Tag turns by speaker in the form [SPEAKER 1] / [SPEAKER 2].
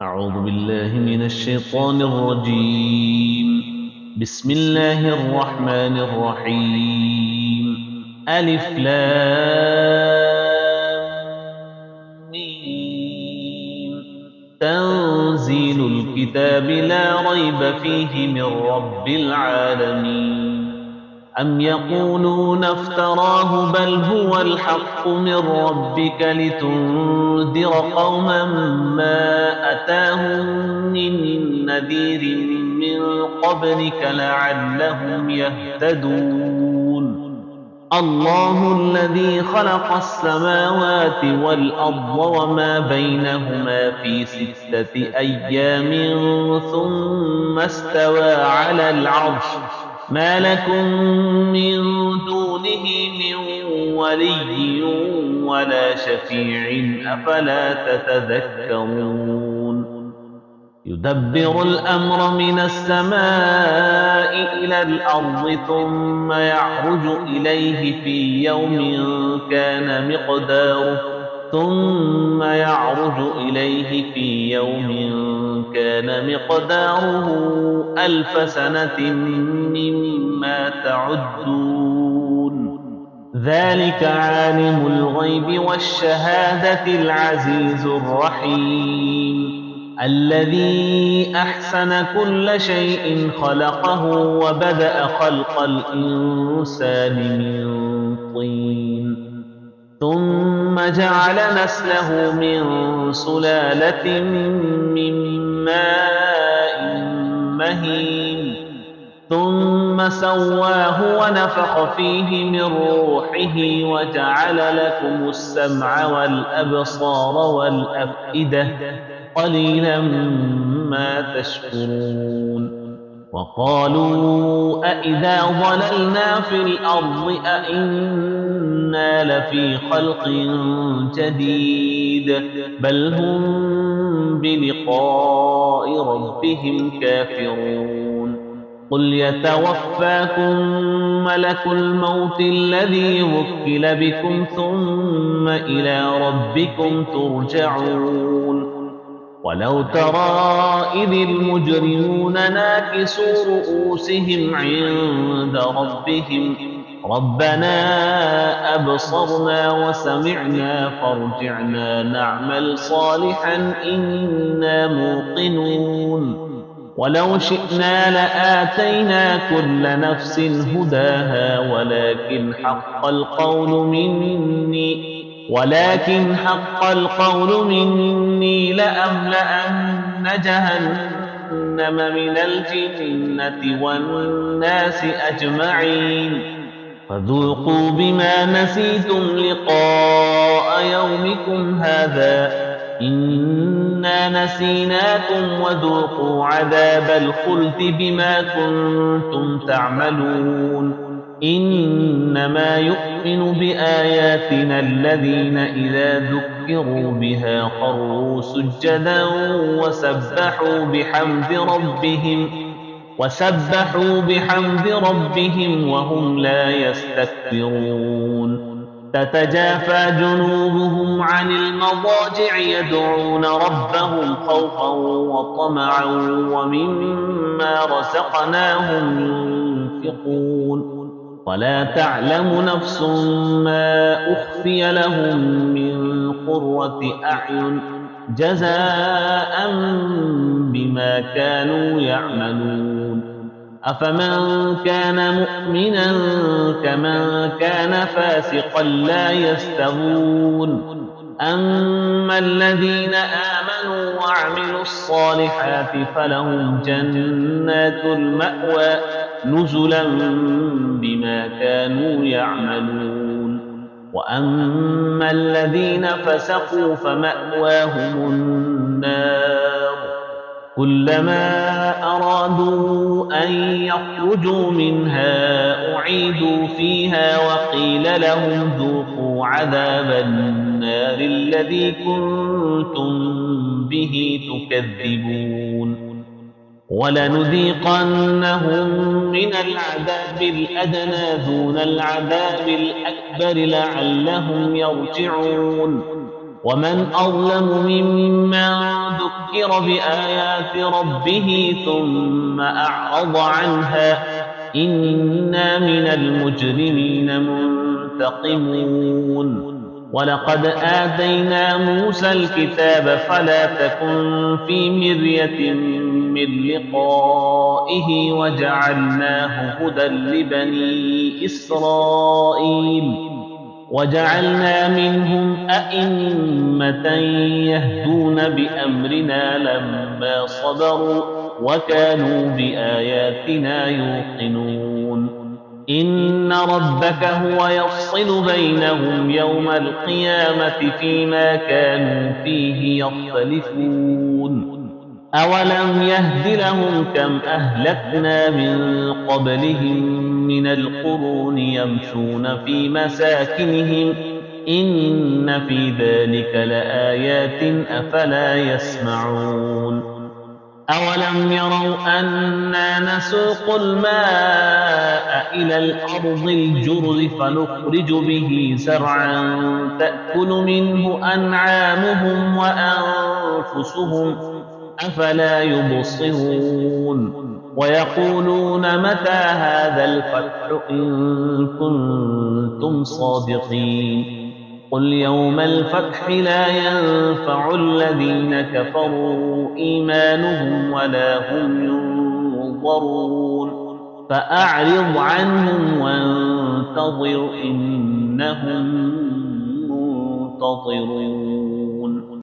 [SPEAKER 1] أعوذ بالله من الشيطان الرجيم. بسم الله الرحمن الرحيم. ألف لام ميم. تنزيل الكتاب لا ريب فيه من رب العالمين. أم يقولون افتراه بل هو الحق من ربك لتنذر قوما ما أتاهم من نذير من قبلك لعلهم يهتدون. الله الذي خلق السماوات والأرض وما بينهما في 6 أيام ثم استوى على العرش ما لكم من دونه من ولي ولا شفيع أفلا تتذكرون. يدبر الأمر من السماء إلى الأرض ثم يعرج إليه في يوم كان مقداره 1000 سنة مما تعدون. ذلك عالم الغيب والشهادة العزيز الرحيم الذي أحسن كل شيء خلقه وبدأ خلق الإنسان من طين ثم جعل نسله من سلالة من ماء مهين ثم سواه ونفخ فيه من روحه وجعل لكم السمع والأبصار والأفئدة قليلا ما تشكرون. وقالوا أإذا ضللنا في الأرض أإنا لفي خلق جديد بل هم بلقاء ربهم كافرون. قل يتوفاكم ملك الموت الذي وكل بكم ثم إلى ربكم ترجعون. ولو ترى إذ المجرمون ناكسوا رؤوسهم عند ربهم ربنا أبصرنا وسمعنا فارجعنا نعمل صالحا إنا موقنون. ولو شئنا لآتينا كل نفس هداها ولكن حق القول مني لأملأن جهنم من الجنة والناس أجمعين فذوقوا بما نسيتم لقاء يومكم هذا إنا نسيناكم وذوقوا عذاب الخلد بما كنتم تعملون. إنما يؤمن بآياتنا الذين إذا ذكروا بها خروا سجدا وسبحوا بحمد ربهم وهم لا يستكبرون. تتجافى جنوبهم عن المضاجع يدعون ربهم خوفا وطمعا ومما رزقناهم ينفقون. ولا تعلم نفس ما أخفي لهم من قرة أعين جزاء بما كانوا يعملون. أفمن كان مؤمنا كمن كان فاسقا لا يستوون. أما الذين آمنوا وعملوا الصالحات فلهم جنات المأوى نزلا بما كانوا يعملون. وأما الذين فسقوا فمأواهم النار كلما أرادوا أن يخرجوا منها أعيدوا فيها وقيل لهم ذوقوا عذاب النار الذي كنتم به تكذبون. ولنذيقنهم من العذاب الأدنى دون العذاب الأكبر لعلهم يرجعون. ومن أظلم ممن ذكر بآيات ربه ثم أعرض عنها إنا من المجرمين منتقمون ولقد آتينا موسى الكتاب فلا تكن في مرية من لقائه وجعلناه هدى لبني إسرائيل وجعلنا منهم أئمة يهدون بأمرنا لما صبروا وكانوا بآياتنا يوقنون إن ربك هو يفصل بينهم يوم القيامة فيما كانوا فيه يختلفون أولم يهد لهم كم أهلكنا من قبلهم من القرون يمشون في مساكنهم إن في ذلك لآيات أفلا يسمعون أولم يروا أنا نسوق الماء إلى الأرض الجرز فنخرج به زرعا تأكل منه أنعامهم وأنفسهم أفلا يبصرون ويقولون متى هذا الفتح إن كنتم صادقين قل يوم الفتح لا ينفع الذين كفروا إيمانهم ولا هم ينظرون فأعرض عنهم وانتظر إنهم منتظرون